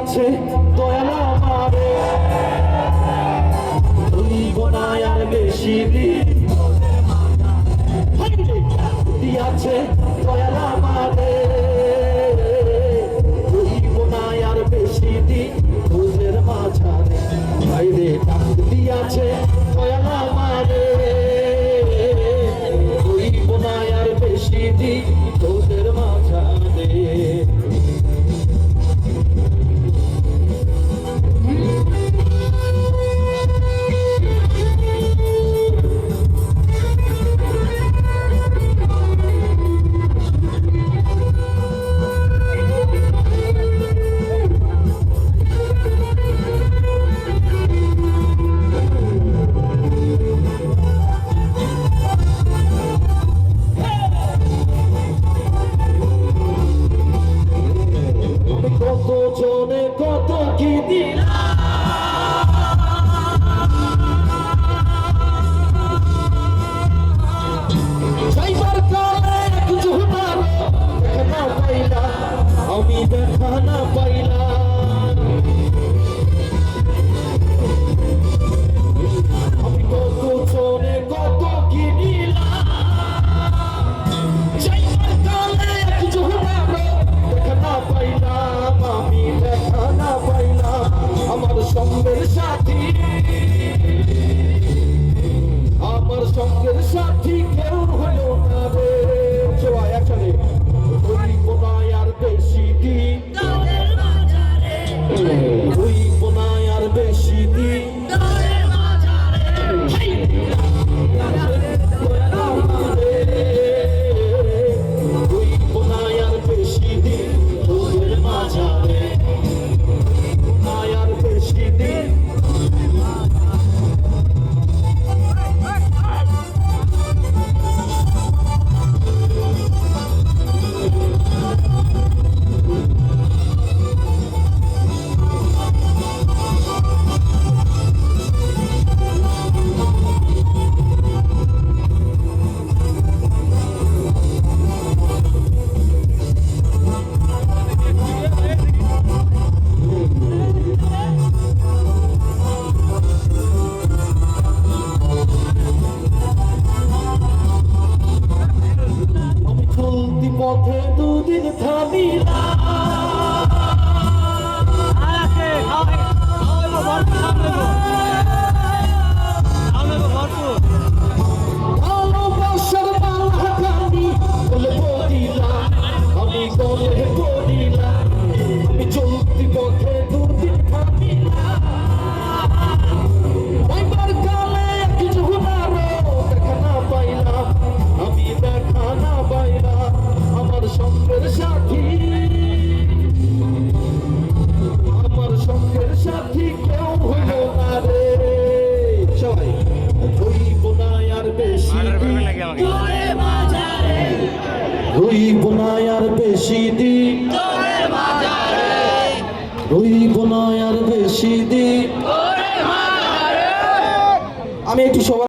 দিয়াছে দয়াল আমারে, রইব না আর বেশি দিন। দিয়াছে দয়াল আমারে, রইব না আর বেশি দিন তোদের মাঝারে। ভাইরে ডাক দিয়াছে দয়াল আমারে, রইব না আর বেশি দিন তোদের মাঝারে। কত জনে কত কি দিলাম, যাইবার কালে কিছু না দেখা পাইলাম, আমি দেখা না পাইলাম। আমি কত জনে কত কি দিলাম, যাইবার কালে কিছু না দেখা না পাইলাম, আমি দেখা না পাইলাম। আমার সঙ্গের সাথী, আমার সঙ্গের সাথী কেউ হলো না রে। সবাই একসাথে, রইব না আর বেশি দিন, রইব না আর বেশি দিন। রইব না আর বেশি দিন তোদের মাঝারে, না আর বেশি দিন। চলতি পথে দুদিন থামিলাম, ভালোবাসার মালা কান্দি গলে পড়িলাম, আমি গলে পড়িলাম। আমি চলতি পথে দুদিন থামিলাম, যাইবার কালে কিছু না দেখা না পাইলাম, আমি দেখা না পাইলাম। আমার সঙ্গের সাথী, আমার সঙ্গের সাথী কেউ হলো না রে। সবাই, রইব না আর বেশি দিন, রইব না আর বেশি দিন, রইব না আর বেশি দিন। আমি একটু সবাই